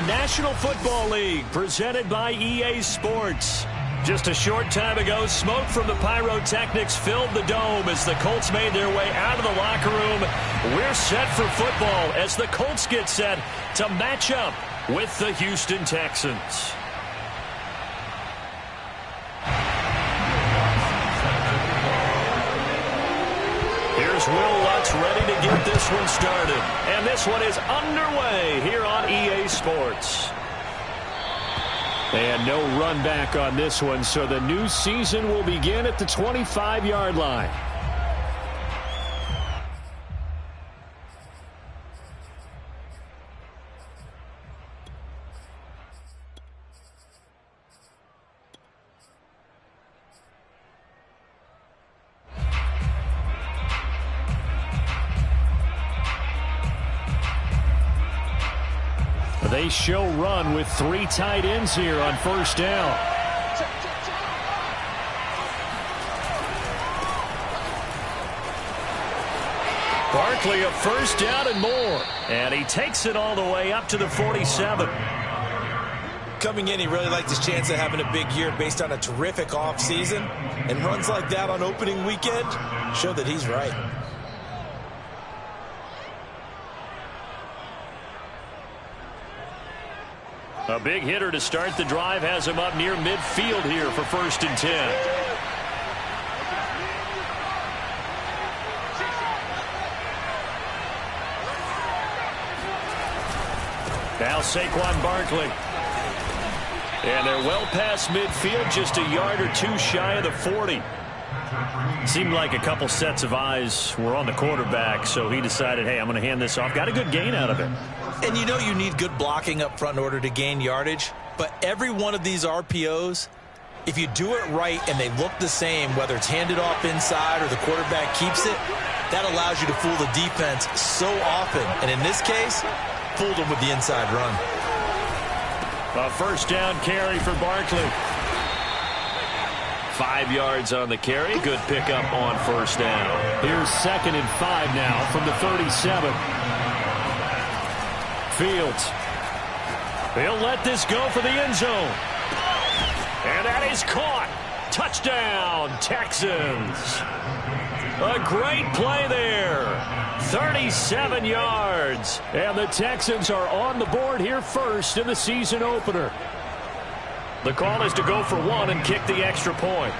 National Football League, presented by EA Sports. Just a short time ago, smoke from the pyrotechnics filled the dome as the Colts made their way out of the locker room. We're set for football as the Colts get set to match up with the Houston Texans. Here's Will Lutz ready to get this one started. And this one is underway here on EA Sports. And no run back on this one, so the new season will begin at the 25-yard line. They show run with 3 tight ends here on first down. Barkley a first down and more. And he takes it all the way up to the 47. Coming in, he really liked his chance of having a big year based on a terrific offseason. And runs like that on opening weekend show that he's right. A big hitter to start the drive has him up near midfield here for 1st and 10. Now Saquon Barkley. And they're well past midfield, just a yard or 2 shy of the 40. Seemed like a couple sets of eyes were on the quarterback, so he decided, hey, I'm going to hand this off. Got a good gain out of it. And you know you need good blocking up front in order to gain yardage. But every one of these RPOs, if you do it right and they look the same, whether it's handed off inside or the quarterback keeps it, that allows you to fool the defense so often. And in this case, fooled them with the inside run. A first down carry for Barkley. 5 yards on the carry. Good pickup on first down. Here's 2nd and 5 now from the 37. Fields. He'll let this go for the end zone. And that is caught. Touchdown, Texans. A great play there. 37 yards. And the Texans are on the board here first in the season opener. The call is to go for 1 and kick the extra point.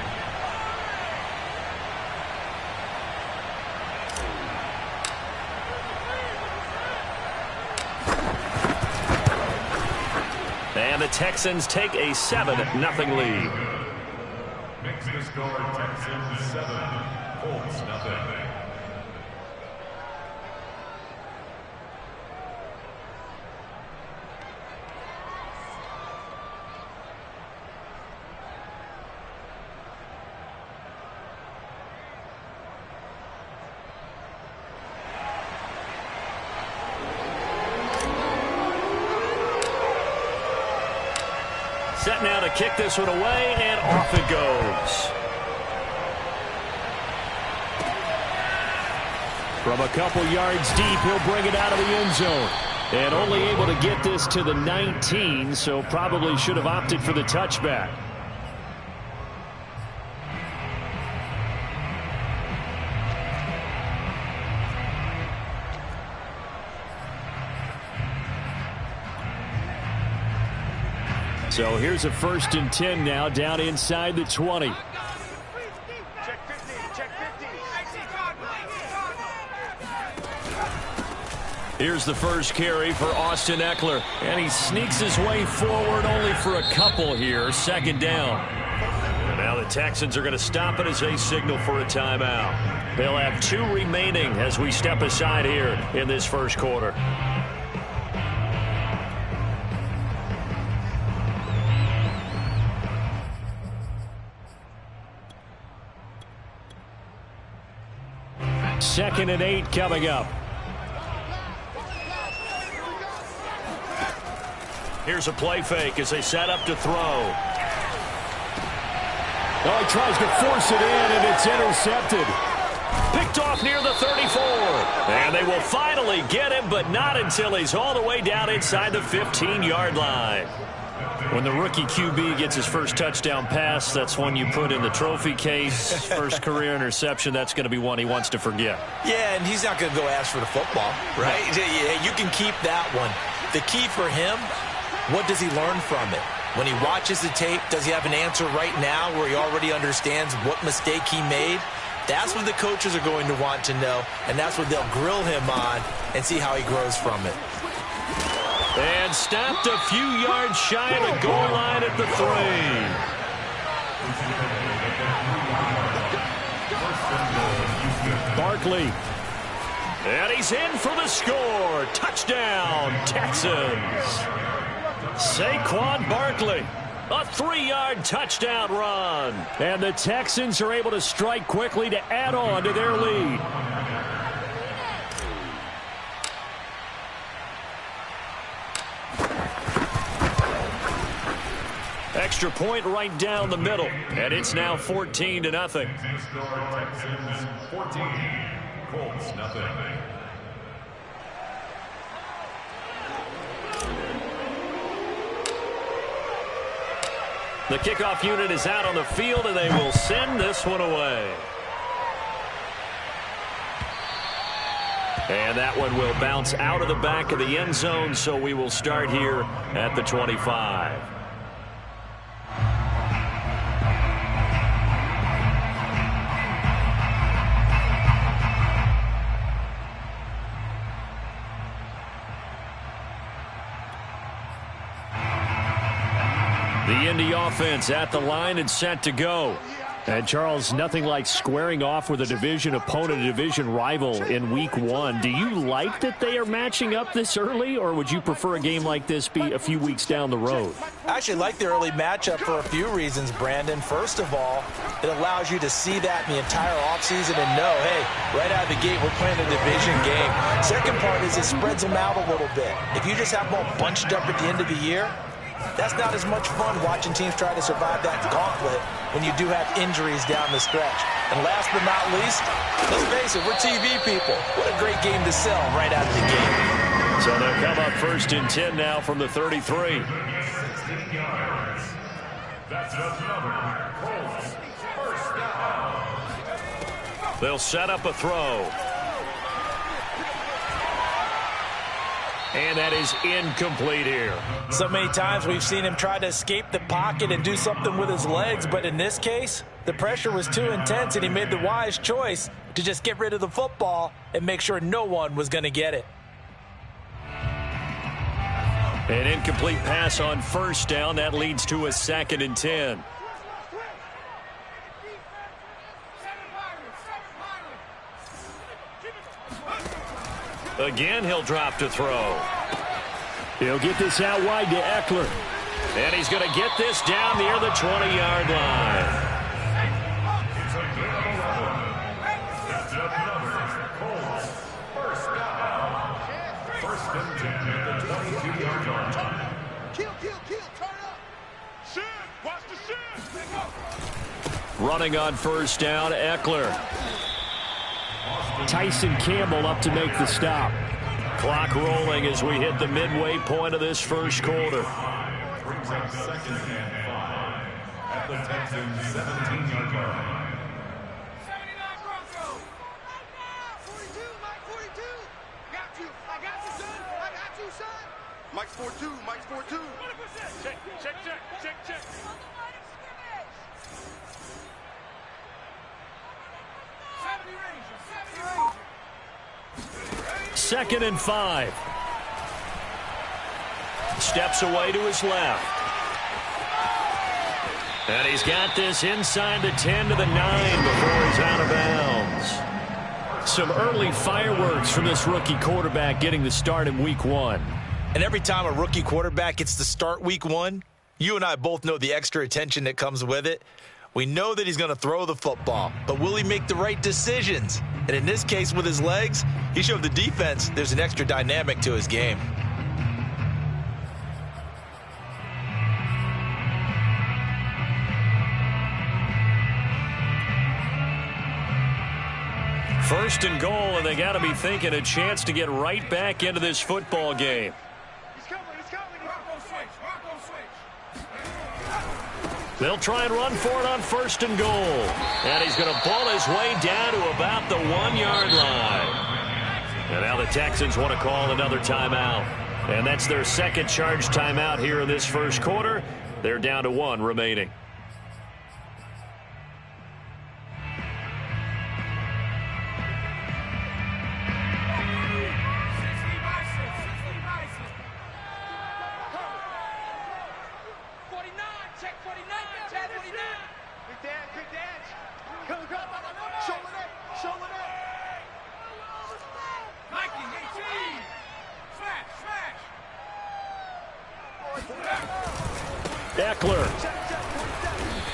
And the Texans take a 7-0 lead. Makes the score Texans 7, Colts nothing. Set now to kick this one away, and off it goes. From a couple yards deep, he'll bring it out of the end zone. And only able to get this to the 19, so probably should have opted for the touchback. So here's a 1st and 10 now, down inside the 20. Here's the first carry for Austin Eckler. And he sneaks his way forward only for a couple here. 2nd down. And now the Texans are going to stop it as they signal for a timeout. They'll have 2 remaining as we step aside here in this first quarter. Second and 8 coming up. Here's a play fake as they set up to throw. Oh, he tries to force it in, and it's intercepted. Picked off near the 34. And they will finally get him, but not until he's all the way down inside the 15-yard line. When the rookie QB gets his first touchdown pass, that's one you put in the trophy case. First career interception, that's going to be one he wants to forget. Yeah, and he's not going to go ask for the football, right? You can keep that one. The key for him, what does he learn from it? When he watches the tape, does he have an answer right now where he already understands what mistake he made? That's what the coaches are going to want to know, and that's what they'll grill him on and see how he grows from it. And stopped a few yards shy of the goal line at the 3. Barkley. And he's in for the score. Touchdown, Texans. Saquon Barkley. A 3-yard touchdown run. And the Texans are able to strike quickly to add on to their lead. Extra point right down the middle. And it's now 14-0. Texans 14, Colts nothing. The kickoff unit is out on the field, and they will send this one away. And that one will bounce out of the back of the end zone, so we will start here at the 25. The Indy offense at the line and set to go. And, Charles, nothing like squaring off with a division opponent, a division rival in Week 1. Do you like that they are matching up this early, or would you prefer a game like this be a few weeks down the road? I actually like the early matchup for a few reasons, Brandon. First of all, it allows you to see that in the entire offseason and know, hey, right out of the gate, we're playing a division game. Second part is it spreads them out a little bit. If you just have them all bunched up at the end of the year, that's not as much fun watching teams try to survive that gauntlet when you do have injuries down the stretch. And last but not least, let's face it, we're TV people. What a great game to sell right out of the gate. So they'll come up 1st and 10 now from the 33. 16 yards. That's another Colts first down. They'll set up a throw. And that is incomplete here. So many times we've seen him try to escape the pocket and do something with his legs, but in this case, the pressure was too intense and he made the wise choice to just get rid of the football and make sure no one was going to get it. An incomplete pass on 1st down. That leads to a 2nd and 10. Again, he'll drop to throw. He'll get this out wide to Eckler. And he's going to get this down near the 20-yard line. That's another Colts first down. 1st and 10 at the 22-yard line. Kill, turn up. Shin, watch the shin. Running on 1st down, Eckler. Tyson Campbell up to make the stop. Clock rolling as we hit the midway point of this 1st quarter. Brings up 2nd and 5 at the Texans 17-yard line. 79 Broncos. 42, Mike 42. Got you. I got you, son. I got you, son. Mike's 4-2. Mike's 4-2. 100%. Check. 2nd and 5. Steps away to his left. And he's got this inside the 10 to the 9 before he's out of bounds. Some early fireworks from this rookie quarterback getting the start in Week 1. And every time a rookie quarterback gets to start Week 1, you and I both know the extra attention that comes with it. We know that he's going to throw the football, but will he make the right decisions? And in this case, with his legs, he showed the defense there's an extra dynamic to his game. First and goal, and they got to be thinking a chance to get right back into this football game. They'll try and run for it on first and goal. And he's going to ball his way down to about the 1-yard line. And now the Texans want to call another timeout. And that's their second charge timeout here in this first quarter. They're down to 1 remaining.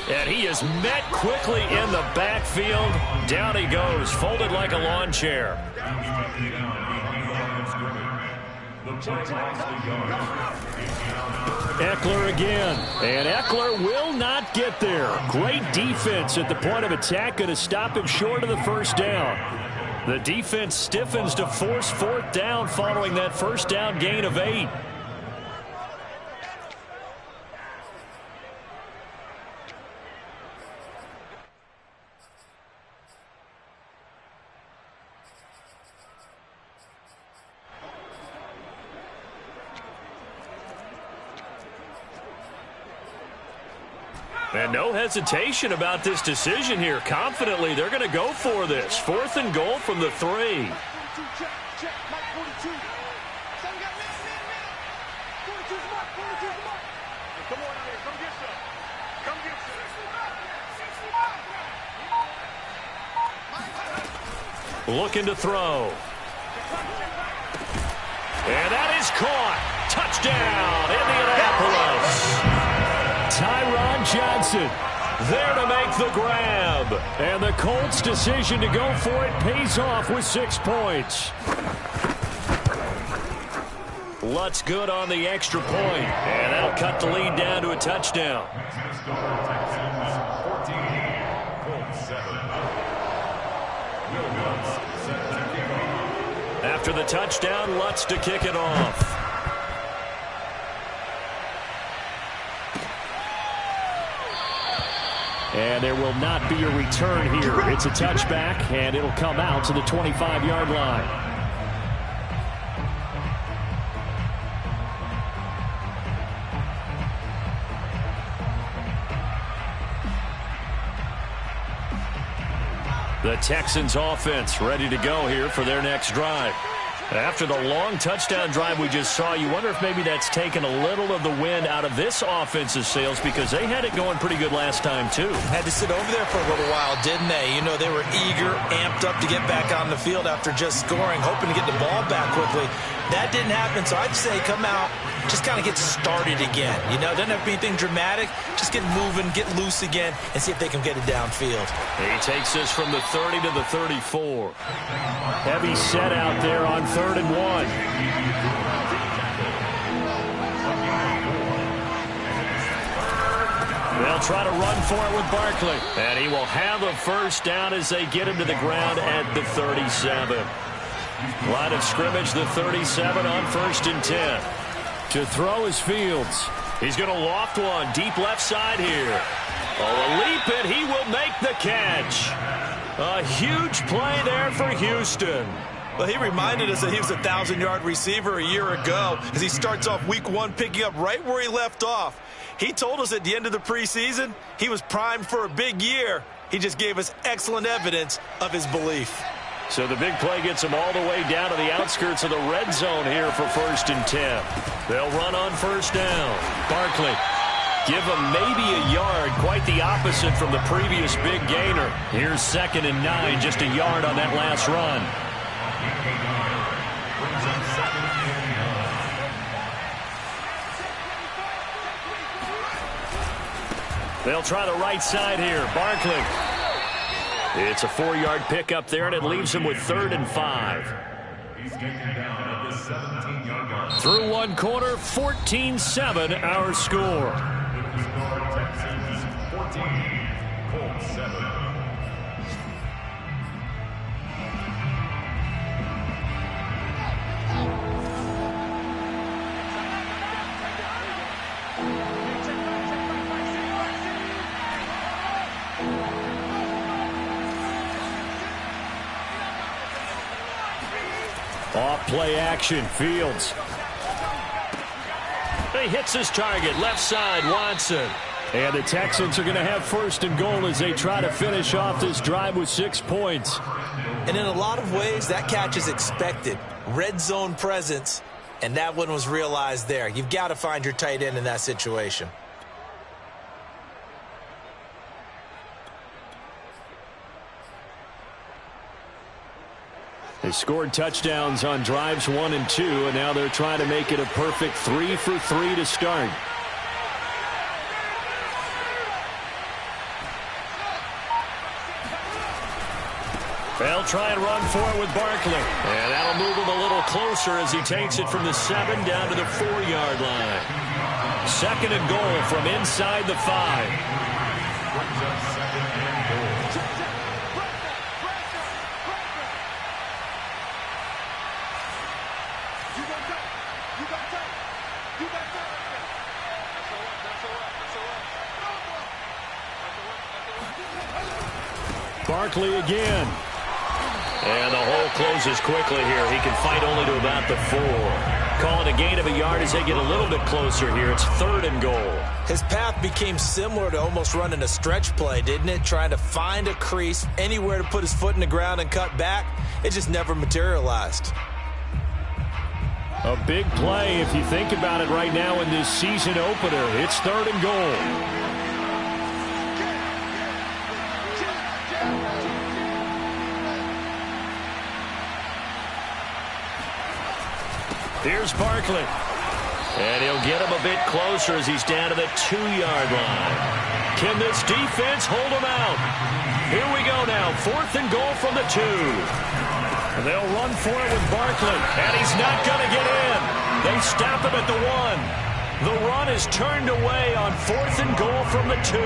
And he is met quickly in the backfield. Down he goes, folded like a lawn chair. Eckler again. And Eckler will not get there. Great defense at the point of attack. Going to stop him short of the first down. The defense stiffens to force fourth down following that first down gain of 8. And no hesitation about this decision here. Confidently, they're going to go for this. 4th and goal from the 3. Looking to throw. And that is caught. Touchdown, Indianapolis. Tyron Johnson there to make the grab. And the Colts' decision to go for it pays off with 6 points. Lutz good on the extra point. And that'll cut the lead down to a touchdown. After the touchdown, Lutz to kick it off. And there will not be a return here. It's a touchback, and it'll come out to the 25-yard line. The Texans offense ready to go here for their next drive. After the long touchdown drive we just saw, you wonder if maybe that's taken a little of the wind out of this offensive sails, because they had it going pretty good last time, too. Had to sit over there for a little while, didn't they? You know, they were eager, amped up to get back on the field after just scoring, hoping to get the ball back quickly. That didn't happen, so I'd say come out, just kind of get started again. You know, doesn't have to be anything dramatic. Just get moving, get loose again, and see if they can get it downfield. He takes this from the 30 to the 34. Heavy set out there on 3rd and 1. They'll try to run for it with Barkley. And he will have a first down as they get him to the ground at the 37. Line of scrimmage, the 37 on 1st and 10. To throw is Fields. He's going to loft one deep left side here. Oh, a leap, and he will make the catch. A huge play there for Houston. Well, he reminded us that he was a 1,000-yard receiver a year ago as he starts off week 1 picking up right where he left off. He told us at the end of the preseason he was primed for a big year. He just gave us excellent evidence of his belief. So the big play gets him all the way down to the outskirts of the red zone here for 1st and 10. They'll run on first down. Barkley. Give him maybe a yard, quite the opposite from the previous big gainer. Here's 2nd and 9, just a yard on that last run. They'll try the right side here. Barkley. It's a 4-yard pickup there, and it leaves him with 3rd and 5. He's taken down at the 17-yard line. Through one quarter, 14-7 our score. Texans 14, Colts 7. Off play action, Fields. He hits his target, left side, Watson. And the Texans are going to have first and goal as they try to finish off this drive with 6 points. And in a lot of ways, that catch is expected. Red zone presence, and that one was realized there. You've got to find your tight end in that situation. They scored touchdowns on drives 1 and 2, and now they're trying to make it a perfect 3 for 3 to start. They'll try and run for it with Barkley. And that'll move him a little closer as he takes it from the 7 down to the 4-yard line. 2nd and goal from inside the 5. Barkley again. And the hole closes quickly here. He can fight only to about the 4. Calling a gain of a yard as they get a little bit closer here. It's 3rd and goal. His path became similar to almost running a stretch play, didn't it? Trying to find a crease, anywhere to put his foot in the ground and cut back. It just never materialized. A big play if you think about it right now in this season opener. It's 3rd and goal. Here's Barkley. And he'll get him a bit closer as he's down to the 2-yard line. Can this defense hold him out? Here we go now. 4th and goal from the 2. They'll run for it with Barkley. And he's not going to get in. They stop him at the 1. The run is turned away on 4th and goal from the 2.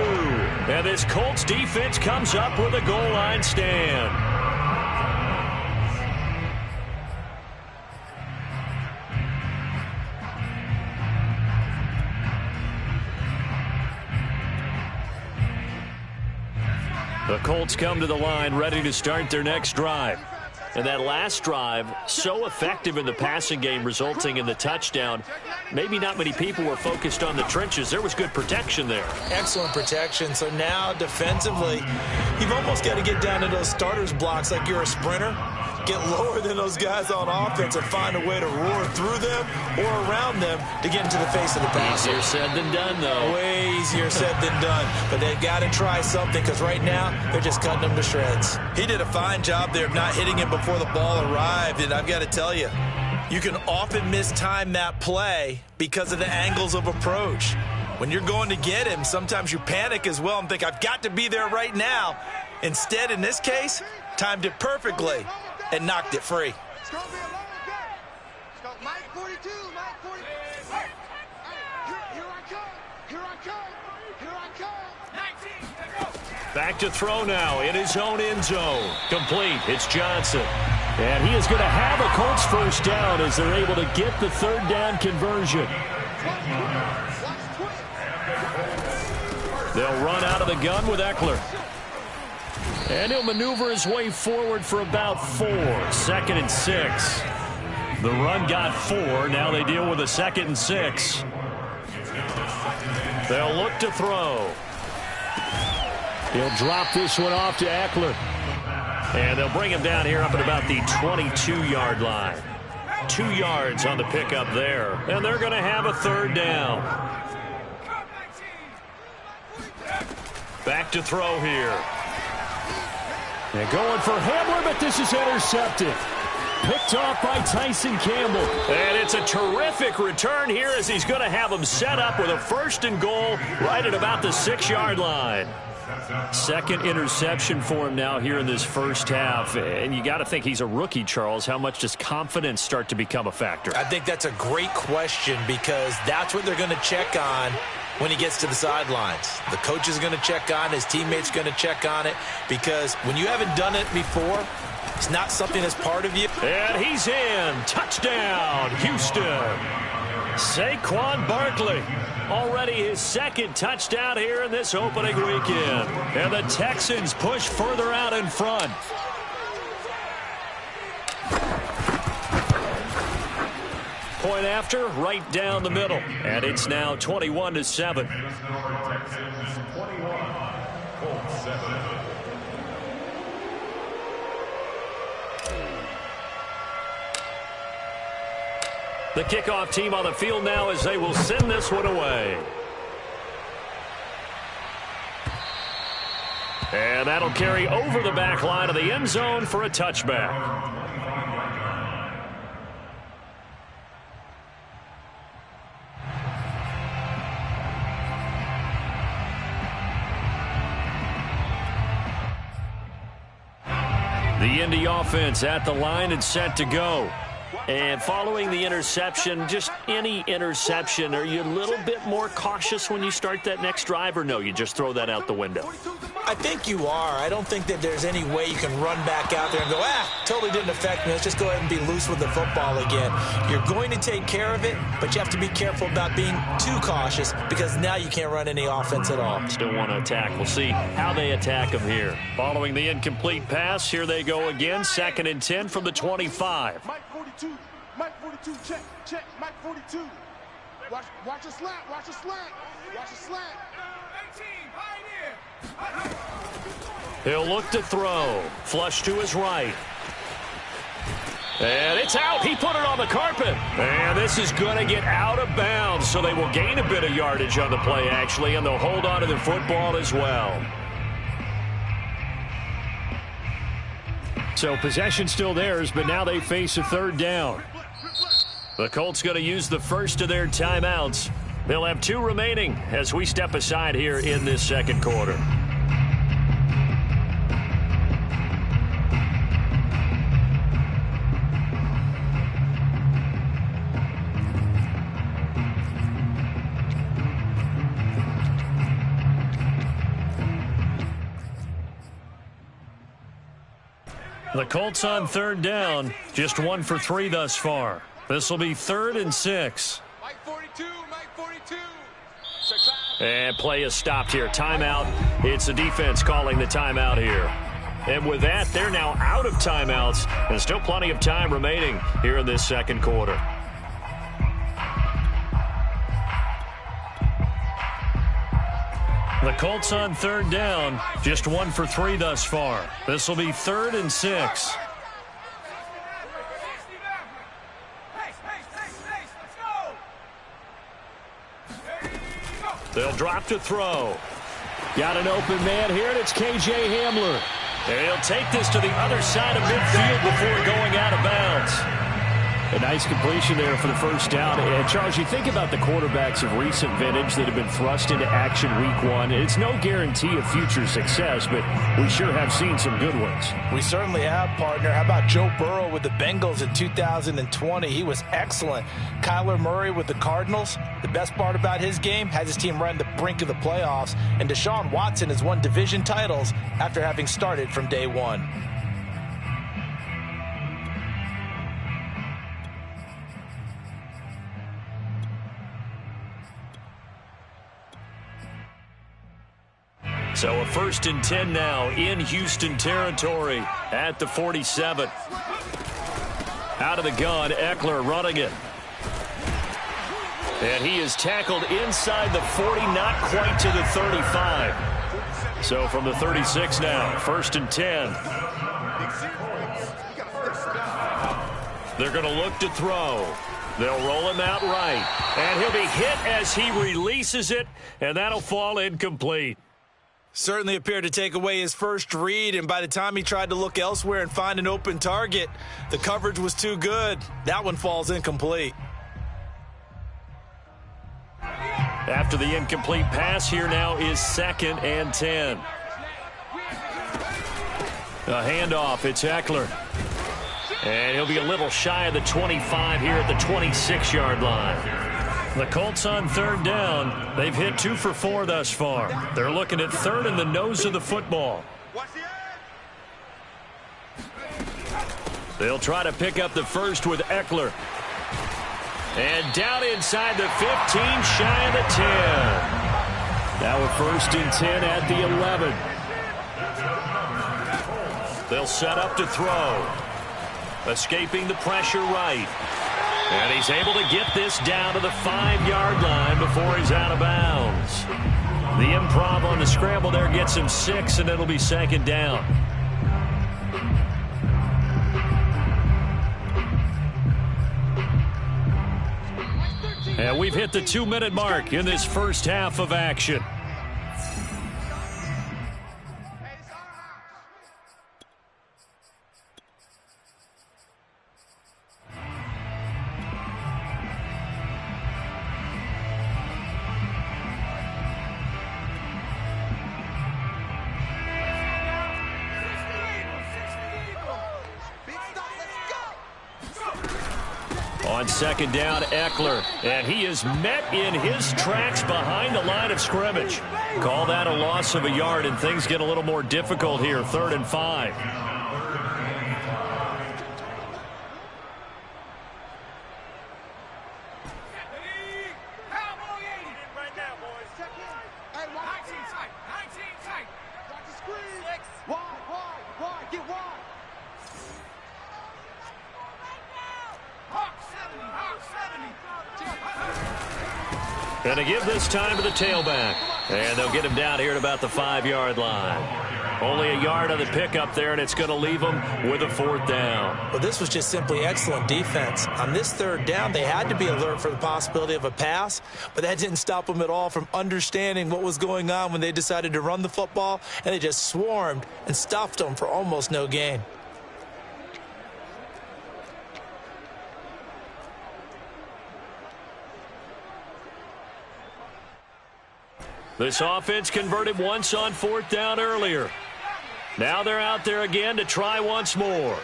And this Colts defense comes up with a goal line stand. The Colts come to the line ready to start their next drive. And that last drive, so effective in the passing game, resulting in the touchdown. Maybe not many people were focused on the trenches. There was good protection there. Excellent protection. So now, defensively, you've almost got to get down to those starters blocks like you're a sprinter. Get lower than those guys on offense and find a way to roar through them or around them to get into the face of the passer. Easier said than done, though. Way easier said than done. But they've got to try something because right now they're just cutting them to shreds. He did a fine job there of not hitting him before the ball arrived. And I've got to tell you, you can often mistime that play because of the angles of approach. When you're going to get him, sometimes you panic as well and think, I've got to be there right now. Instead, in this case, timed it perfectly and knocked it free. It's going to be a long day. It's got Mike 42, Mike 42. Hey, here I come. Here I come. Here I come. 19, go. Back to throw now in his own end zone. Complete. It's Johnson. And he is going to have a Colts first down as they're able to get the 3rd down conversion. They'll run out of the gun with Eckler. And he'll maneuver his way forward for about 4. 2nd and 6. The run got 4. Now they deal with a 2nd and 6. They'll look to throw. He'll drop this one off to Eckler. And they'll bring him down here up at about the 22-yard line. 2 yards on the pickup there. And they're going to have a 3rd down. Back to throw here. They're going for Hamler, but this is intercepted. Picked off by Tyson Campbell. And it's a terrific return here as he's going to have him set up with a 1st and goal right at about the 6-yard line. 2nd interception for him now here in this first half. And you got to think he's a rookie, Charles. How much does confidence start to become a factor? I think that's a great question because that's what they're going to check on when he gets to the sidelines. The coach is going to check on, his teammates going to check on it, because when you haven't done it before, it's not something that's part of you. And he's in. Touchdown, Houston. Saquon Barkley. Already his 2nd touchdown here in this opening weekend. And the Texans push further out in front. point after, right down the middle. And it's now 21-7. Texans 21, Colts 7. The kickoff team on the field now as they will send this one away. And that'll carry over the back line of the end zone for a touchback. The Indy offense at the line and set to go. And following the interception, just any interception, are you a little bit more cautious when you start that next drive, or no, you just throw that out the window? I think you are. I don't think that there's any way you can run back out there and go, totally didn't affect me. Let's just go ahead and be loose with the football again. You're going to take care of it, but you have to be careful about being too cautious because now you can't run any offense at all. Still want to attack. We'll see how they attack them here. Following the incomplete pass, here they go again. 2nd and 10 from the 25. Mike 42. Mike 42. Check. Mike 42. Watch a slant. Watch a slant. Watch a slant. 18. Pioneer. He'll look to throw. Flush to his right. And it's out. He put it on the carpet. And this is going to get out of bounds, so they will gain a bit of yardage on the play, actually, and they'll hold on to the football as well. So possession still theirs, but now they face a 3rd down. The Colts going to use the first of their timeouts. They'll have 2 remaining as we step aside here in this 2nd quarter. The Colts on 3rd down, just 1 for 3 thus far. This will be 3rd and 6. Mike 42. Mike 42. And play is stopped here. Timeout. It's the defense calling the timeout here. And with that, they're now out of timeouts. And still plenty of time remaining here in this 2nd quarter. The Colts on 3rd down, just 1 for 3 thus far. This will be 3rd and 6. They'll drop to throw. Got an open man here, and it's K.J. Hamler. And he'll take this to the other side of midfield before going out of bounds. A nice completion there for the 1st down. And, Charles, you think about the quarterbacks of recent vintage that have been thrust into action week 1. It's no guarantee of future success, but we sure have seen some good ones. We certainly have, partner. How about Joe Burrow with the Bengals in 2020? He was excellent. Kyler Murray with the Cardinals. The best part about his game, has his team right on the brink of the playoffs. And Deshaun Watson has won division titles after having started from day 1. So a 1st and 10 now in Houston territory at the 47. Out of the gun, Eckler running it. And he is tackled inside the 40, not quite to the 35. So from the 36 now, 1st and 10. They're going to look to throw. They'll roll him out right. And he'll be hit as he releases it, and that'll fall incomplete. Certainly appeared to take away his first read, and by the time he tried to look elsewhere and find an open target, the coverage was too good. That one falls incomplete. After the incomplete pass, here now is 2nd and 10. A handoff, it's Eckler. And he'll be a little shy of the 25 here at the 26-yard line. The Colts on 3rd down. They've hit 2 for 4 thus far. They're looking at 3rd in the nose of the football. They'll try to pick up the first with Eckler. And down inside the 15, shy of the 10. Now a 1st and 10 at the 11. They'll set up to throw. Escaping the pressure right. And he's able to get this down to the 5-yard line before he's out of bounds. The improv on the scramble there gets him 6, and it'll be second down. And we've hit the 2-minute mark in this first half of action. On second down, Eckler, and he is met in his tracks behind the line of scrimmage. Call that a loss of a yard, and things get a little more difficult here, 3rd and 5. And to give this time to the tailback. And they'll get him down here at about the 5-yard line. Only a yard on the pickup there, and it's going to leave him with a 4th down. Well, this was just simply excellent defense. On this 3rd down, they had to be alert for the possibility of a pass, but that didn't stop them at all from understanding what was going on when they decided to run the football, and they just swarmed and stuffed them for almost no gain. This offense converted once on 4th down earlier. Now they're out there again to try once more.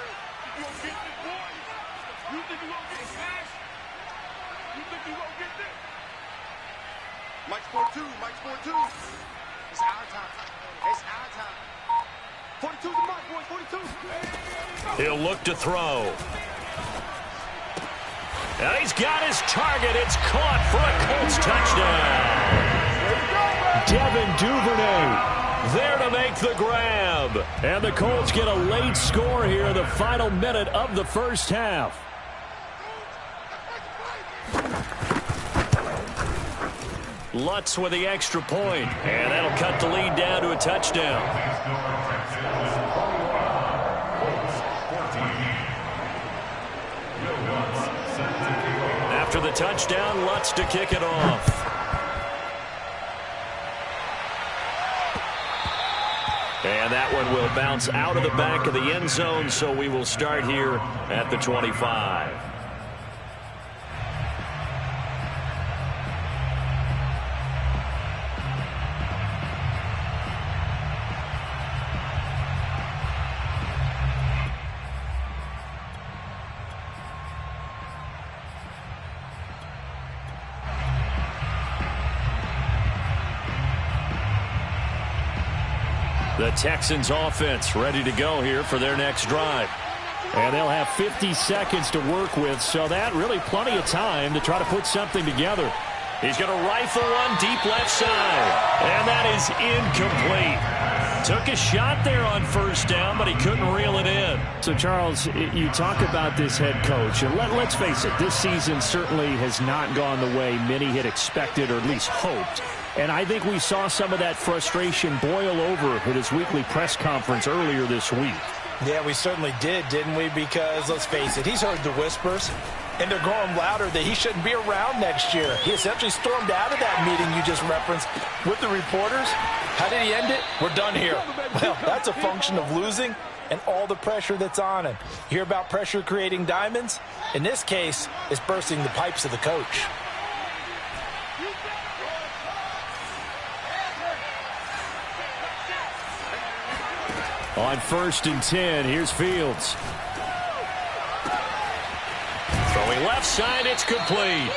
Mike's 4-2. Mike's 4-2. It's our time. It's our time. 42 to Mike, boys. 42. He'll look to throw. And he's got his target. It's caught for a Colts touchdown. Devin Duvernay there to make the grab. And the Colts get a late score here in the final minute of the first half. Lutz with the extra point, and that'll cut the lead down to a touchdown. After the touchdown, Lutz to kick it off. And that one will bounce out of the back of the end zone, so we will start here at the 25. The Texans offense ready to go here for their next drive. And they'll have 50 seconds to work with, so that really plenty of time to try to put something together. He's going to rifle one deep left side, and that is incomplete. Took a shot there on 1st down, but he couldn't reel it in. So, Charles, you talk about this head coach, and let's face it, this season certainly has not gone the way many had expected or at least hoped. And I think we saw some of that frustration boil over at his weekly press conference earlier this week. Yeah, we certainly did, didn't we? Because, let's face it, he's heard the whispers, and they're growing louder that he shouldn't be around next year. He essentially stormed out of that meeting you just referenced with the reporters. How did he end it? We're done here. Well, that's a function of losing and all the pressure that's on him. You hear about pressure creating diamonds? In this case, it's bursting the pipes of the coach. On 1st and 10, here's Fields. Throwing left side, it's complete.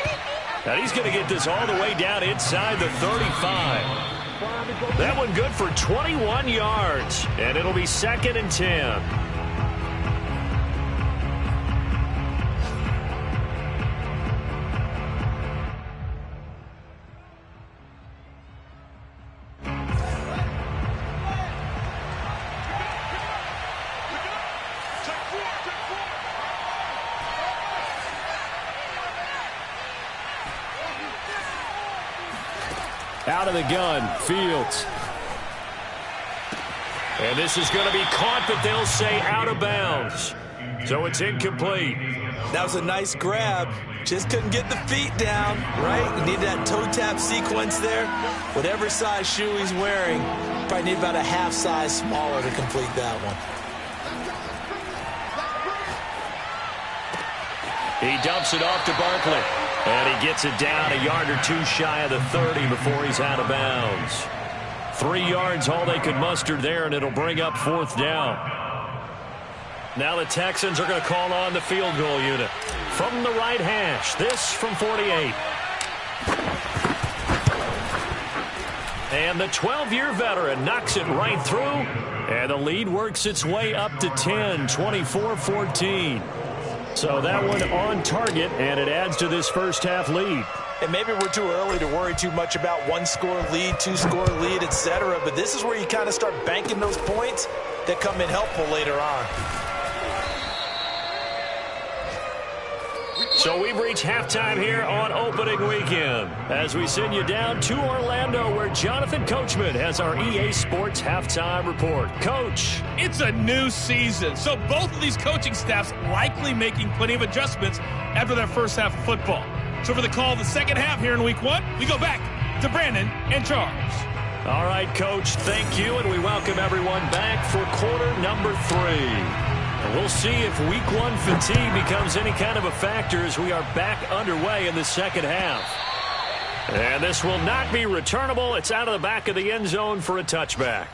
And he's going to get this all the way down inside the 35. That one good for 21 yards, and it'll be 2nd and 10. Out of the gun, Fields. And this is going to be caught, but they'll say out of bounds. So it's incomplete. That was a nice grab. Just couldn't get the feet down, right? You need that toe tap sequence there. Whatever size shoe he's wearing, probably need about a half size smaller to complete that one. He dumps it off to Barkley. And he gets it down a yard or two shy of the 30 before he's out of bounds. 3 yards, all they could muster there, and it'll bring up 4th down. Now the Texans are going to call on the field goal unit. From the right hash, this from 48. And the 12-year veteran knocks it right through, and the lead works its way up to 10, 24-14. So that one on target, and it adds to this first half lead. And maybe we're too early to worry too much about 1-score lead, 2-score lead, etc. But this is where you kind of start banking those points that come in helpful later on. So we've reached halftime here on opening weekend as we send you down to Orlando where Jonathan Coachman has our EA Sports halftime report. Coach. It's a new season, so both of these coaching staffs likely making plenty of adjustments after their first half of football. So for the call of the second half here in week 1, we go back to Brandon and Charles. All right, Coach, thank you, and we welcome everyone back for quarter number 3. And we'll see if week 1 fatigue becomes any kind of a factor as we are back underway in the second half. And this will not be returnable. It's out of the back of the end zone for a touchback.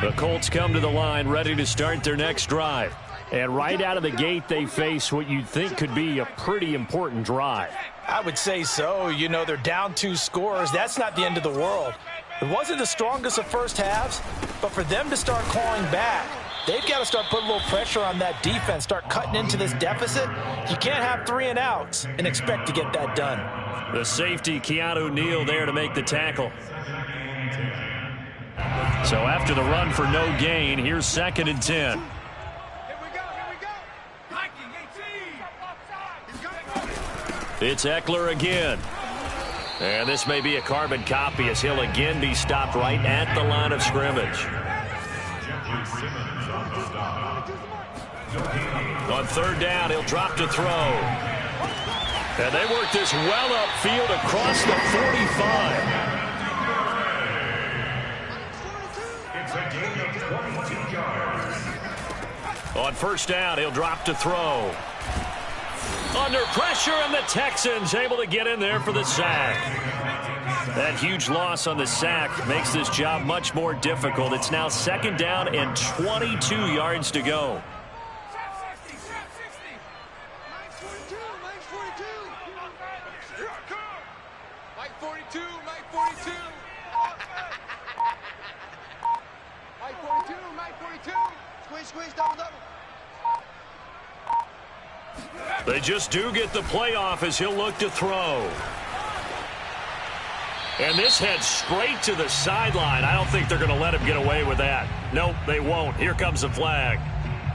The Colts come to the line ready to start their next drive. And right out of the gate, they face what you'd think could be a pretty important drive. I would say so. You know, they're down 2 scores. That's not the end of the world. It wasn't the strongest of first halves, but for them to start clawing back, they've got to start putting a little pressure on that defense, start cutting into this deficit. You can't have 3 and outs and expect to get that done. The safety, Keanu Neal, there to make the tackle. So after the run for no gain, here's 2nd and 10. Here we go. It's Eckler again. And this may be a carbon copy as he'll again be stopped right at the line of scrimmage. On 3rd down, he'll drop to throw. And they work this well upfield across the 45. It's a gain of 22 yards. On 1st down, he'll drop to throw. Under pressure, and the Texans able to get in there for the sack. That huge loss on the sack makes this job much more difficult. It's now 2nd down and 22 yards to go. Mike 42, Mike 42. Mike 42, Mike 42. Squeeze, double. They just do get the playoff as he'll look to throw. And this heads straight to the sideline. I don't think they're going to let him get away with that. Nope, they won't. Here comes the flag.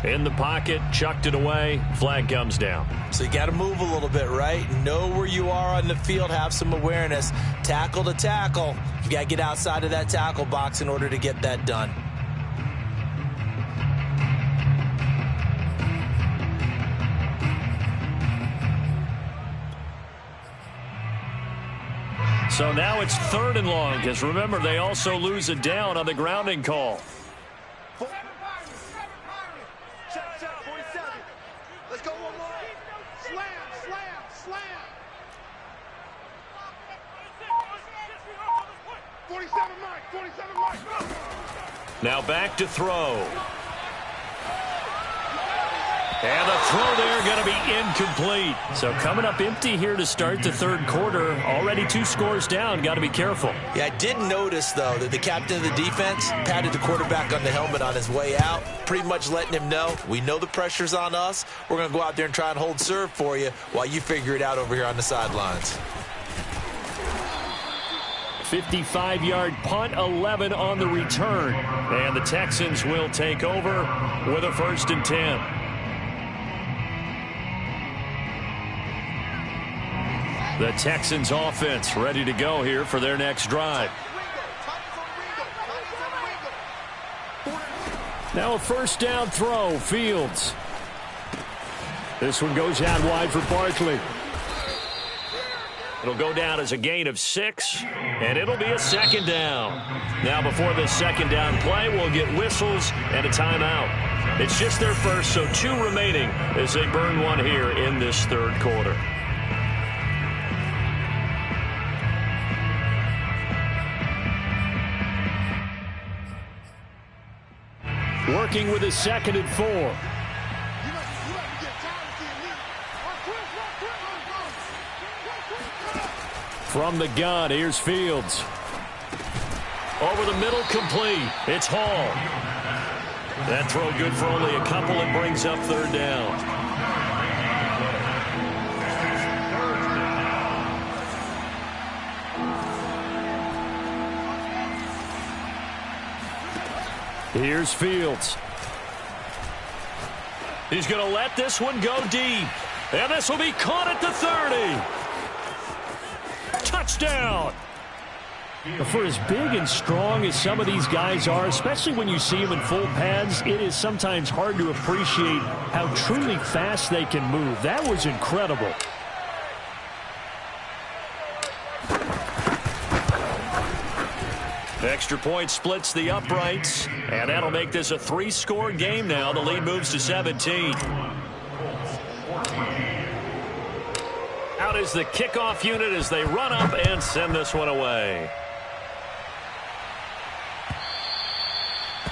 In the pocket, chucked it away, flag comes down. So you got to move a little bit, right? Know where you are on the field, have some awareness. Tackle to tackle. You got to get outside of that tackle box in order to get that done. So now it's 3rd and long, because remember, they also lose a down on the grounding call. Let's go one more. Slam. 47 Mike. Now back to throw. And the throw there going to be incomplete. So coming up empty here to start the 3rd quarter. Already 2 scores down. Got to be careful. Yeah, I did notice, though, that the captain of the defense patted the quarterback on the helmet on his way out, pretty much letting him know, we know the pressure's on us. We're going to go out there and try and hold serve for you while you figure it out over here on the sidelines. 55-yard punt, 11 on the return. And the Texans will take over with a 1st and 10. The Texans offense ready to go here for their next drive. Now a 1st down throw, Fields. This one goes out wide for Barkley. It'll go down as a gain of 6, and it'll be a 2nd down. Now before this 2nd down play, we'll get whistles and a timeout. It's just their first, so 2 remaining as they burn one here in this 3rd quarter. Working with a 2nd and 4. From the gun, here's Fields. Over the middle, complete. It's Hall. That throw good for only a couple. It brings up 3rd down. Here's Fields. He's going to let this one go deep. And this will be caught at the 30. Touchdown. For as big and strong as some of these guys are, especially when you see them in full pads, it is sometimes hard to appreciate how truly fast they can move. That was incredible. Extra point splits the uprights, and that'll make this a 3-score game now. The lead moves to 17. Out is the kickoff unit as they run up and send this one away.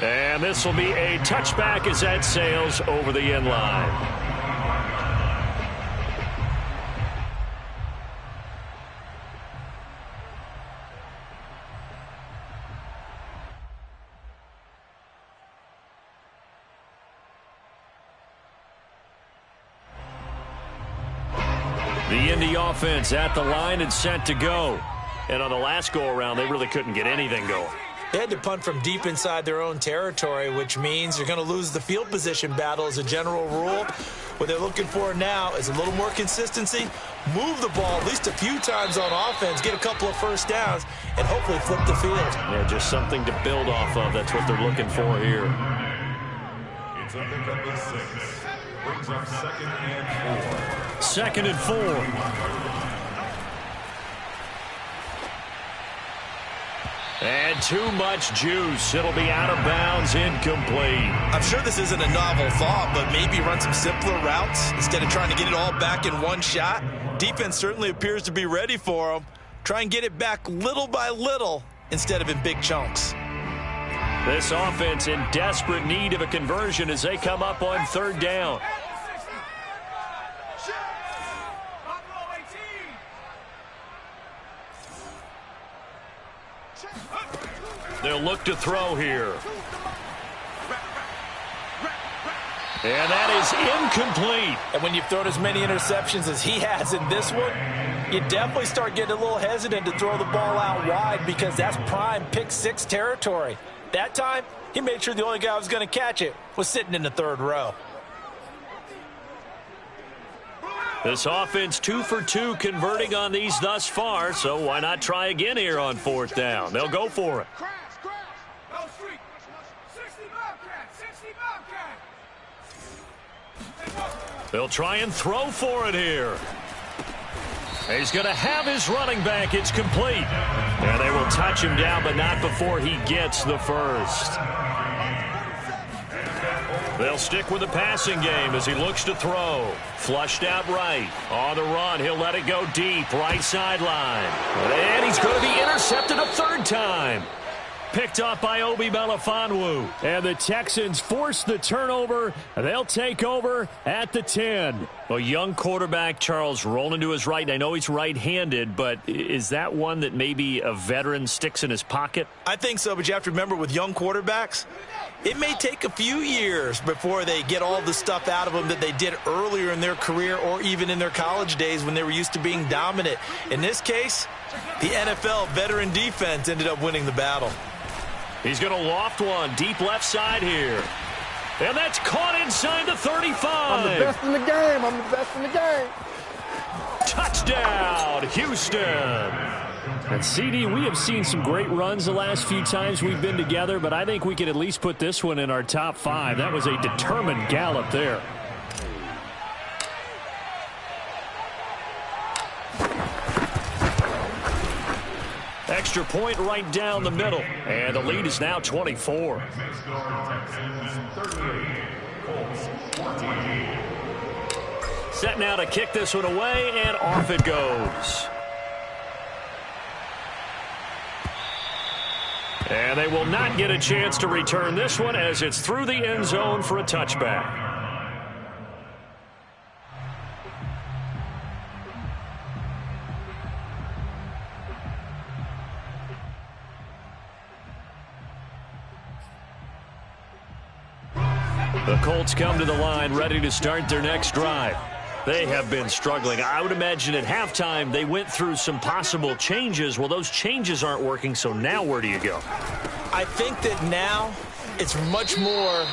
And this will be a touchback as that sails over the end line. The Indy offense at the line and set to go. And on the last go-around, they really couldn't get anything going. They had to punt from deep inside their own territory, which means you're going to lose the field position battle as a general rule. What they're looking for now is a little more consistency, move the ball at least a few times on offense, get a couple of 1st downs, and hopefully flip the field. Yeah, just something to build off of. That's what they're looking for here. It's a pickup of 6. Brings up 2nd and 4. 2nd and 4. And too much juice. It'll be out of bounds, incomplete. I'm sure this isn't a novel thought, but maybe run some simpler routes instead of trying to get it all back in one shot. Defense certainly appears to be ready for them. Try and get it back little by little instead of in big chunks. This offense in desperate need of a conversion as they come up on 3rd down. They'll look to throw here. And that is incomplete. And when you've thrown as many interceptions as he has in this one, you definitely start getting a little hesitant to throw the ball out wide because that's prime pick-6 territory. That time, he made sure the only guy who was going to catch it was sitting in the 3rd row. This offense 2 for 2 converting on these thus far, so why not try again here on 4th down? They'll go for it. They'll try and throw for it here. He's going to have his running back. It's complete. And they will touch him down, but not before he gets the 1st. They'll stick with the passing game as he looks to throw. Flushed out right. On the run, he'll let it go deep. Right sideline. And he's going to be intercepted a 3rd time. Picked off by Obi Melifonwu. And the Texans force the turnover. They'll take over at the 10. Well, young quarterback Charles rolling to his right. And I know he's right-handed, but is that one that maybe a veteran sticks in his pocket? I think so, but you have to remember with young quarterbacks, it may take a few years before they get all the stuff out of them that they did earlier in their career or even in their college days when they were used to being dominant. In this case, the NFL veteran defense ended up winning the battle. He's going to loft one deep left side here. And that's caught inside the 35. I'm the best in the game. I'm the best in the game. Touchdown, Houston. And CD, we have seen some great runs the last few times we've been together, but I think we can at least put this one in our top 5. That was a determined gallop there. Extra point right down the middle. And the lead is now 24. Set now to kick this one away, and off it goes. And they will not get a chance to return this one as it's through the end zone for a touchback. The Colts come to the line ready to start their next drive. They have been struggling. I would imagine at halftime they went through some possible changes. Well, those changes aren't working, so now where do you go? I think that now it's much more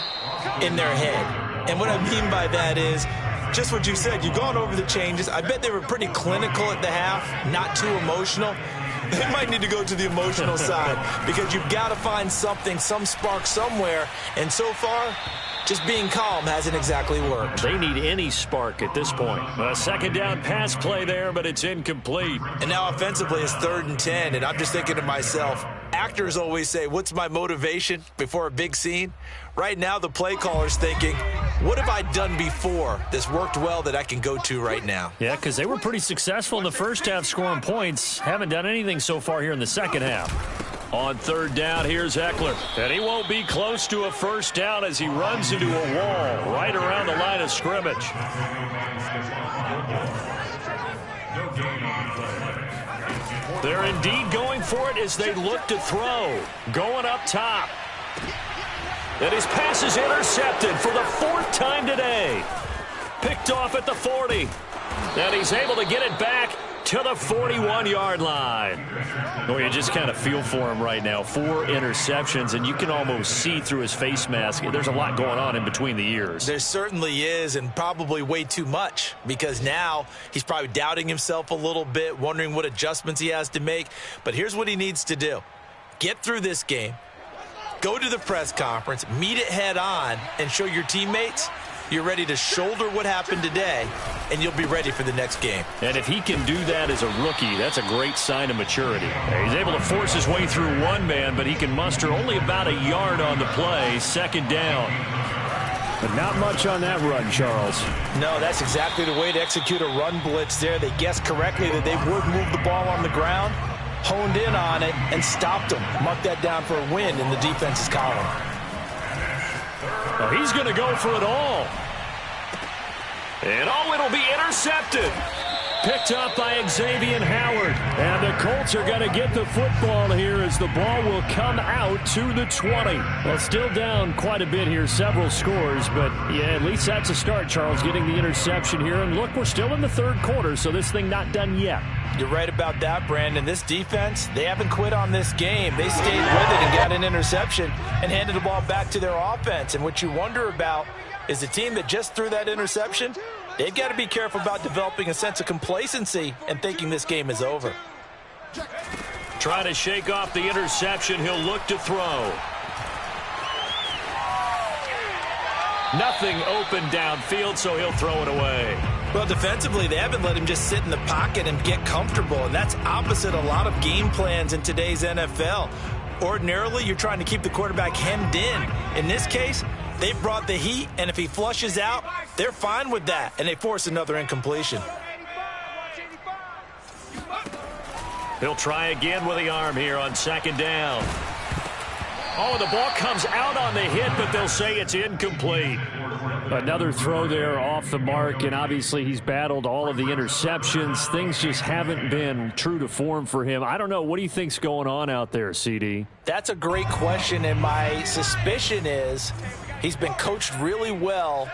in their head. And what I mean by that is just what you said. You've gone over the changes. I bet they were pretty clinical at the half, not too emotional. They might need to go to the emotional side because you've got to find something, some spark somewhere. And so far, just being calm hasn't exactly worked. They need any spark at this point. A second down pass play there, but it's incomplete. And now offensively it's 3rd and 10, and I'm just thinking to myself, actors always say, what's my motivation before a big scene? Right now the play caller's thinking, what have I done before that's worked well that I can go to right now? Yeah, because they were pretty successful in the first half scoring points. Haven't done anything so far here in the second half. On 3rd down, here's Eckler. And he won't be close to a first down as he runs into a wall right around the line of scrimmage. They're indeed going for it as they look to throw. Going up top. And his pass is intercepted for the 4th time today. Picked off at the 40. And he's able to get it back to the 41-yard line. Well, you just kind of feel for him right now. 4 interceptions, and you can almost see through his face mask. There's a lot going on in between the ears. There certainly is, and probably way too much, because now he's probably doubting himself a little bit, wondering what adjustments he has to make. But here's what he needs to do. Get through this game, go to the press conference, meet it head on, and show your teammates you're ready to shoulder what happened today, and you'll be ready for the next game. And if he can do that as a rookie, that's a great sign of maturity. He's able to force his way through one man, but he can muster only about a yard on the play. 2nd down. But not much on that run, Charles. No, that's exactly the way to execute a run blitz there. They guessed correctly that they would move the ball on the ground, honed in on it, and stopped them. Mark that down for a win in the defense's column. Well, he's going to go for it all. And it'll be intercepted. Picked up by Xavier Howard. And the Colts are going to get the football here as the ball will come out to the 20. Well, still down quite a bit here, several scores. But, yeah, at least that's a start, Charles, getting the interception here. And, look, we're still in the 3rd quarter, so this thing not done yet. You're right about that, Brandon. This defense, they haven't quit on this game. They stayed with it and got an interception and handed the ball back to their offense. And what you wonder about is the team that just threw that interception, they've got to be careful about developing a sense of complacency and thinking this game is over. Trying to shake off the interception. He'll look to throw. Nothing open downfield, so he'll throw it away. Well, defensively, they haven't let him just sit in the pocket and get comfortable, and that's opposite a lot of game plans in today's NFL. Ordinarily, you're trying to keep the quarterback hemmed in. In this case, they brought the heat, and if he flushes out, they're fine with that, and they force another incompletion. He'll try again with the arm here on 2nd down. Oh, the ball comes out on the hit, but they'll say it's incomplete. Another throw there off the mark, and obviously he's battled all of the interceptions. Things just haven't been true to form for him. I don't know. What do you think's going on out there, CD? That's a great question, and my suspicion is he's been coached really well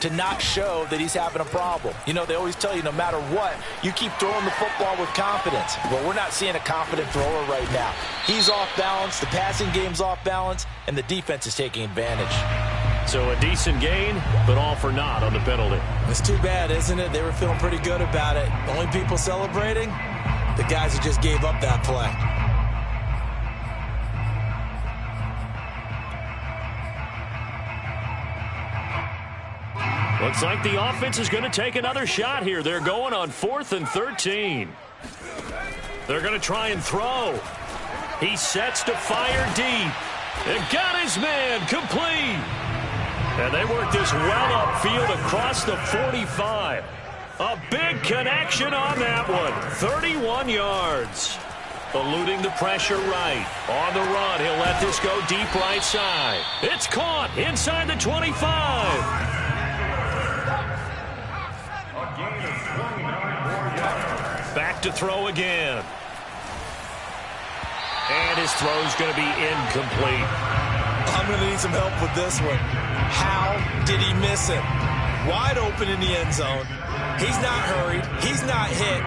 to not show that he's having a problem. You know, they always tell you no matter what, you keep throwing the football with confidence. Well, we're not seeing a confident thrower right now. He's off balance, the passing game's off balance, and the defense is taking advantage. So a decent gain, but all for naught on the penalty. It's too bad, isn't it? They were feeling pretty good about it. The only people celebrating, the guys who just gave up that play. Looks like the offense is going to take another shot here. They're going on 4th and 13. They're going to try and throw. He sets to fire deep. And got his man complete. And they work this well upfield across the 45. A big connection on that one. 31 yards. Eluding the pressure right. On the run, he'll let this go deep right side. It's caught inside the 25. Back to throw again. And his throw's going to be incomplete. I'm going to need some help with this one. How did he miss it? Wide open in the end zone. He's not hurried. He's not hit.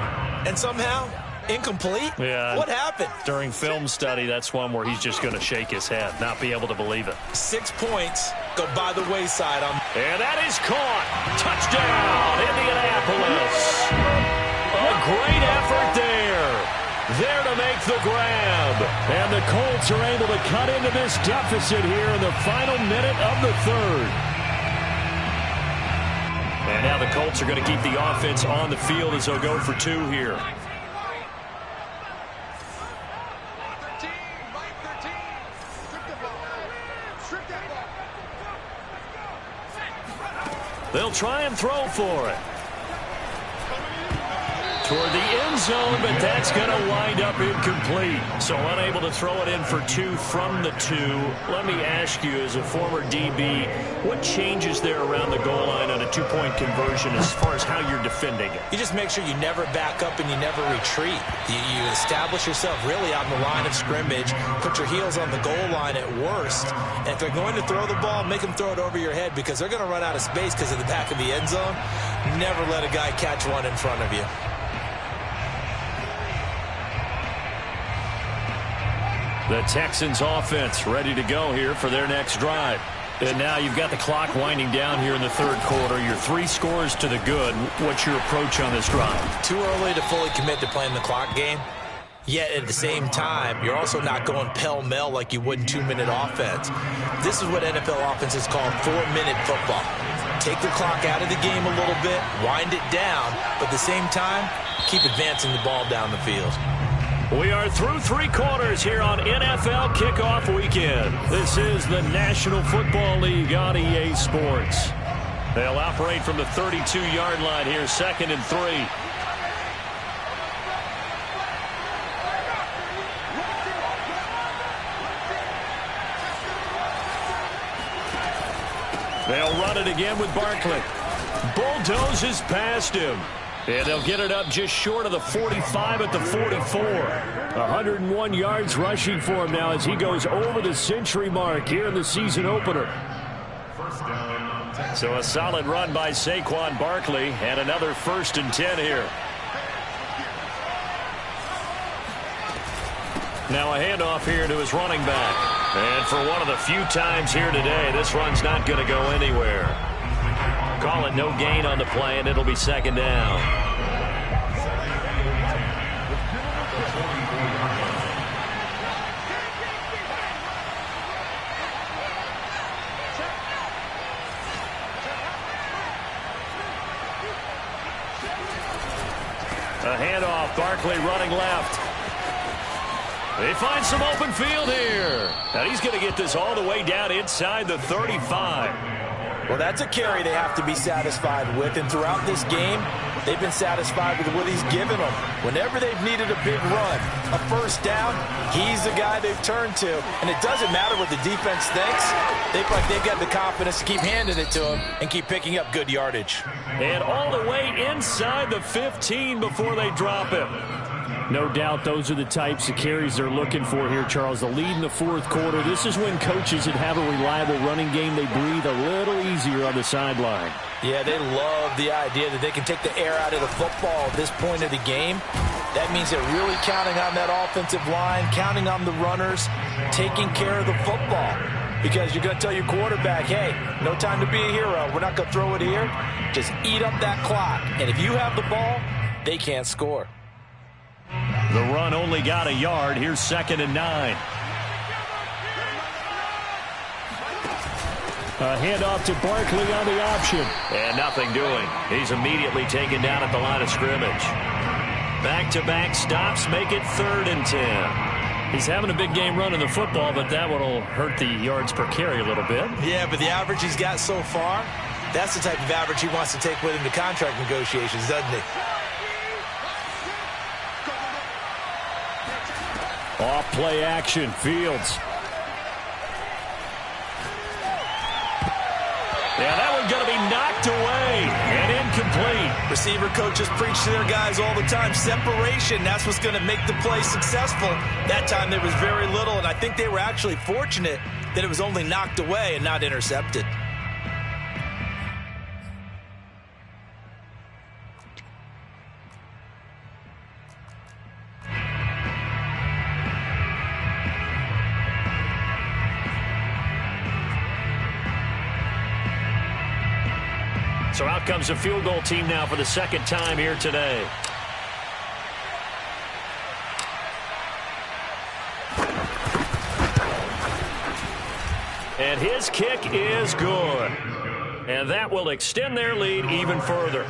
And somehow, incomplete? Yeah. What happened? During film study, that's one where he's just going to shake his head, not be able to believe it. 6 points go by the wayside. And that is caught. Touchdown, Indianapolis. A great effort there. There to make the grab. And the Colts are able to cut into this deficit here in the final minute of the third. And now the Colts are going to keep the offense on the field as they'll go for 2 here. They'll try and throw for it. Toward the end zone, but that's going to wind up incomplete. So unable to throw it in for 2 from the 2. Let me ask you, as a former DB, what changes there around the goal line on a 2-point conversion as far as how you're defending it? You just make sure you never back up and you never retreat. You establish yourself really on the line of scrimmage, put your heels on the goal line at worst, and if they're going to throw the ball, make them throw it over your head because they're going to run out of space because of the back of the end zone. Never let a guy catch one in front of you. The Texans offense ready to go here for their next drive. And now you've got the clock winding down here in the third quarter. You're 3 scores to the good. What's your approach on this drive? Too early to fully commit to playing the clock game. Yet at the same time, you're also not going pell-mell like you would in 2-minute offense. This is what NFL offenses call 4-minute football. Take the clock out of the game a little bit, wind it down, but at the same time, keep advancing the ball down the field. We are through 3 quarters here on NFL Kickoff Weekend. This is the National Football League on EA Sports. They'll operate from the 32-yard line here, 2nd and 3. They'll run it again with Barkley. Bulldozes past him. And they'll get it up just short of the 45 at the 44. 101 yards rushing for him now as he goes over the century mark here in the season opener. So a solid run by Saquon Barkley and another 1st and 10 here. Now a handoff here to his running back. And for one of the few times here today, this run's not going to go anywhere. Call it no gain on the play, and it'll be 2nd down. A handoff, Barkley running left. They find some open field here. And he's going to get this all the way down inside the 35. Well, that's a carry they have to be satisfied with. And throughout this game, they've been satisfied with what he's given them. Whenever they've needed a big run, a first down, he's the guy they've turned to. And it doesn't matter what the defense thinks. They feel like they've got the confidence to keep handing it to him and keep picking up good yardage. And all the way inside the 15 before they drop him. No doubt those are the types of carries they're looking for here, Charles. The lead in the fourth quarter. This is when coaches that have a reliable running game, they breathe a little easier on the sideline. Yeah, they love the idea that they can take the air out of the football at this point of the game. That means they're really counting on that offensive line, counting on the runners, taking care of the football. Because you're going to tell your quarterback, hey, no time to be a hero. We're not going to throw it here. Just eat up that clock. And if you have the ball, they can't score. The run only got a yard. Here's 2nd and 9. A handoff to Barkley on the option. And nothing doing. He's immediately taken down at the line of scrimmage. Back-to-back stops make it 3rd and 10. He's having a big game running the football, but that one will hurt the yards per carry a little bit. Yeah, but the average he's got so far, that's the type of average he wants to take with him to contract negotiations, doesn't he? Off play action, Fields. Yeah, that one's going to be knocked away and incomplete. Receiver coaches preach to their guys all the time. Separation, that's what's going to make the play successful. That time there was very little, and I think they were actually fortunate that it was only knocked away and not intercepted. So out comes a field goal team now for the 2nd time here today. And his kick is good. And that will extend their lead even further.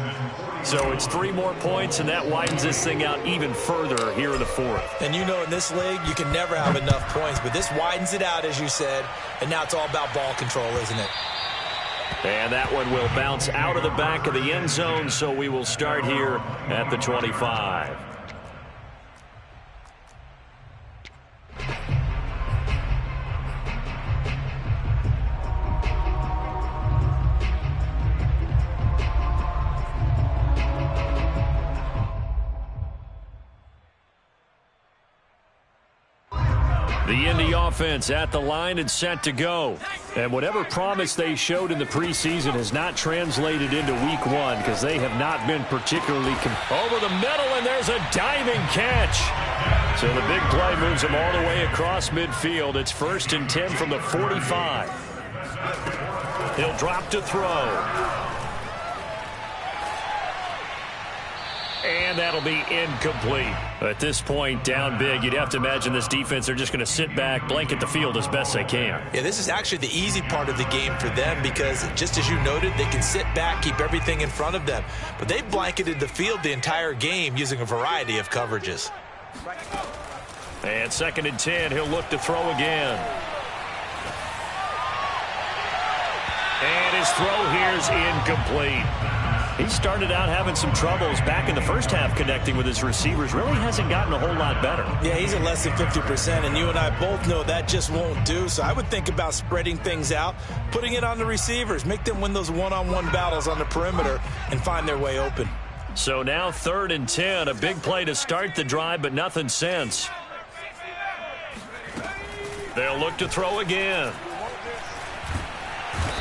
So it's 3 more points, and that widens this thing out even further here in the 4th. And you know, in this league, you can never have enough points. But this widens it out, as you said. And now it's all about ball control, isn't it? And that one will bounce out of the back of the end zone, so we will start here at the 25. The Indy offense at the line and set to go. And whatever promise they showed in the preseason has not translated into week 1 because they have not been particularly over the middle, and there's a diving catch. So the big play moves them all the way across midfield. It's 1st and 10 from the 45. He'll drop to throw. And that'll be incomplete. At this point, down big, you'd have to imagine this defense, they're just going to sit back, blanket the field as best they can. Yeah, this is actually the easy part of the game for them because, just as you noted, they can sit back, keep everything in front of them. But they've blanketed the field the entire game using a variety of coverages. And 2nd and 10, he'll look to throw again. And his throw here's incomplete. He started out having some troubles back in the first half connecting with his receivers. Really hasn't gotten a whole lot better. Yeah, he's at less than 50%, and you and I both know that just won't do. So I would think about spreading things out, putting it on the receivers, make them win those one-on-one battles on the perimeter and find their way open. So now 3rd and 10, a big play to start the drive, but nothing since. They'll look to throw again.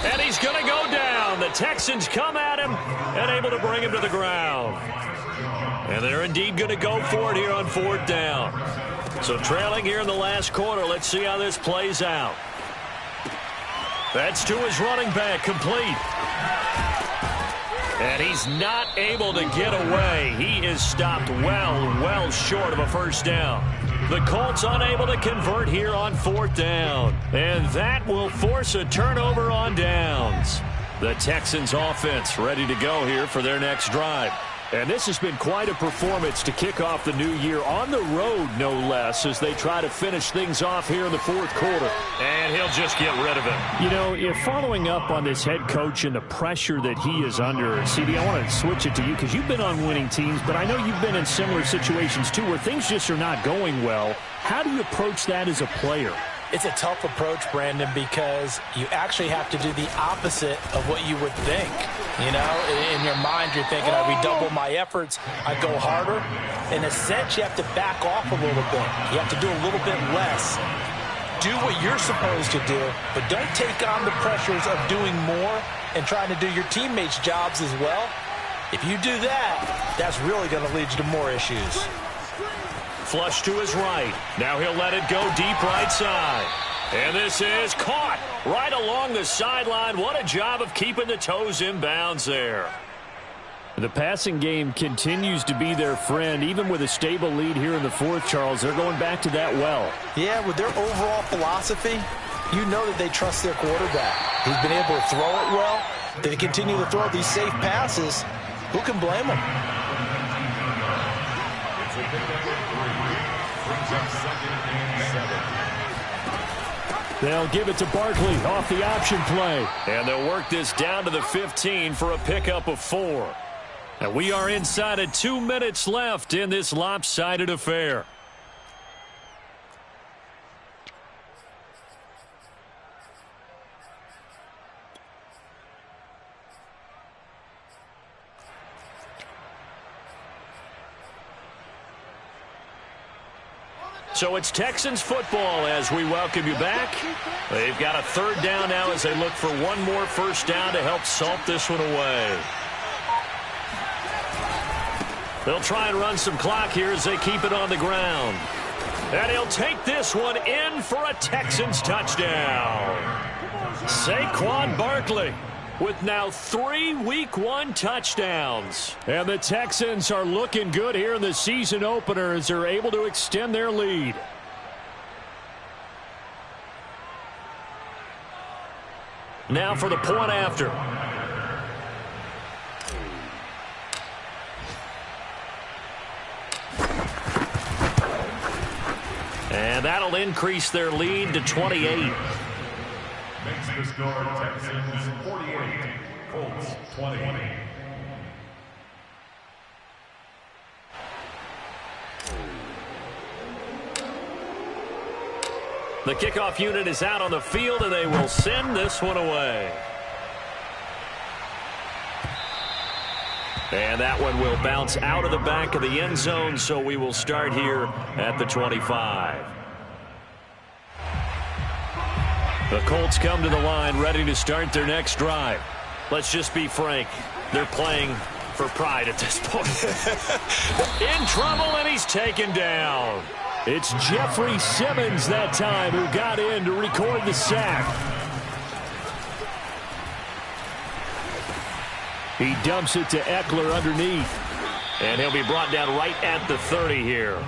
And he's going to go down. The Texans come at him and able to bring him to the ground. And they're indeed going to go for it here on 4th down. So trailing here in the last quarter. Let's see how this plays out. That's to his running back, complete. And he's not able to get away. He is stopped well short of a first down. The Colts unable to convert here on 4th down. And that will force a turnover on downs. The Texans offense ready to go here for their next drive. And this has been quite a performance to kick off the new year on the road, no less, as they try to finish things off here in the fourth quarter. And he'll just get rid of it. You know, if following up on this head coach and the pressure that he is under, CD, I want to switch it to you because you've been on winning teams, but I know you've been in similar situations too where things just are not going well. How do you approach that as a player? It's a tough approach, Brandon, because you actually have to do the opposite of what you would think. You know, in your mind, you're thinking, I redouble my efforts, I go harder. In a sense, you have to back off a little bit. You have to do a little bit less. Do what you're supposed to do, but don't take on the pressures of doing more and trying to do your teammates' jobs as well. If you do that, that's really going to lead you to more issues. Flush to his right. Now he'll let it go deep right side. And this is caught right along the sideline. What a job of keeping the toes in bounds there. The passing game continues to be their friend, even with a stable lead here in the fourth, Charles. They're going back to that well. Yeah, with their overall philosophy, you know that they trust their quarterback. He's been able to throw it well. They continue to throw these safe passes. Who can blame them? They'll give it to Barkley off the option play. And they'll work this down to the 15 for a pickup of 4. And we are inside of 2 minutes left in this lopsided affair. So it's Texans football as we welcome you back. They've got a third down now as they look for one more first down to help salt this one away. They'll try and run some clock here as they keep it on the ground. And he'll take this one in for a Texans touchdown. Saquon Barkley with now 3 Week 1 touchdowns. And the Texans are looking good here in the season opener as they're able to extend their lead. Now for the point after. And that'll increase their lead to 28. Makes the score Texans 48, Colts 20. The kickoff unit is out on the field, and they will send this one away. And that one will bounce out of the back of the end zone, so we will start here at the 25. The Colts come to the line ready to start their next drive. Let's just be frank. They're playing for pride at this point. In trouble, and he's taken down. It's Jeffrey Simmons that time who got in to record the sack. He dumps it to Eckler underneath. And he'll be brought down right at the 30 here.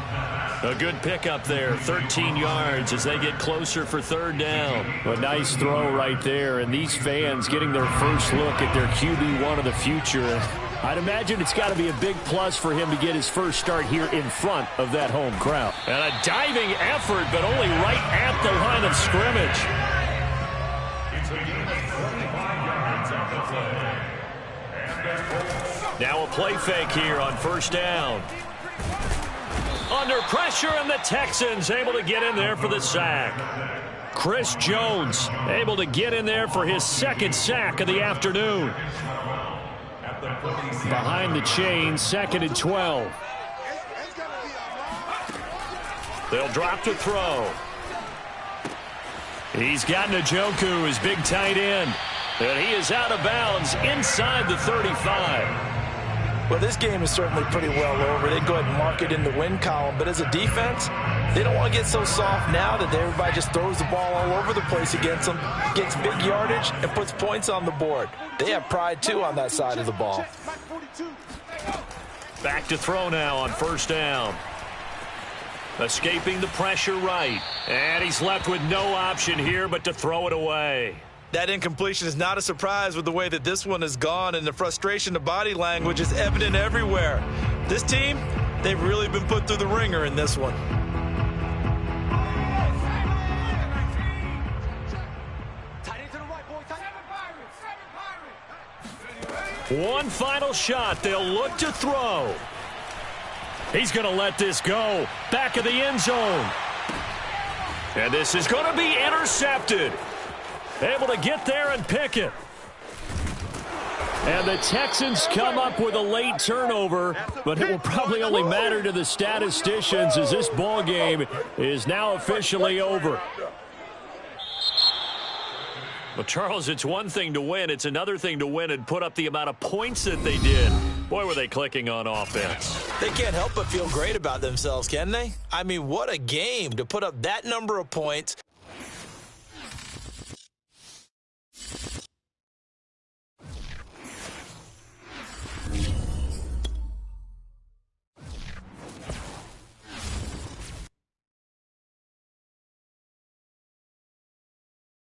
A good pickup there, 13 yards as they get closer for third down. A nice throw right there, and these fans getting their first look at their QB1 of the future. I'd imagine it's got to be a big plus for him to get his first start here in front of that home crowd. And a diving effort, but only right at the line of scrimmage. It's a gain of 25 yards on the play. And now a play fake here on first down. Under pressure, and the Texans able to get in there for the sack. Chris Jones able to get in there for his second sack of the afternoon. Behind the chains, 2nd and 12. They'll drop to throw. He's got Njoku, his big tight end. And he is out of bounds inside the 35. Well, this game is certainly pretty well over. They go ahead and mark it in the win column. But as a defense, they don't want to get so soft now that everybody just throws the ball all over the place against them, gets big yardage, and puts points on the board. They have pride, too, on that side of the ball. Back to throw now on first down. Escaping the pressure right. And he's left with no option here but to throw it away. That incompletion is not a surprise with the way that this one has gone, and the frustration, the body language is evident everywhere. This team, they've really been put through the ringer in this one. One final shot. They'll look to throw. He's going to let this go. Back of the end zone. And this is going to be intercepted. Able to get there and pick it. And the Texans come up with a late turnover, but it will probably only matter to the statisticians as this ball game is now officially over. Well, Charles, it's one thing to win. It's another thing to win and put up the amount of points that they did. Boy, were they clicking on offense. They can't help but feel great about themselves, can they? I mean, what a game to put up that number of points.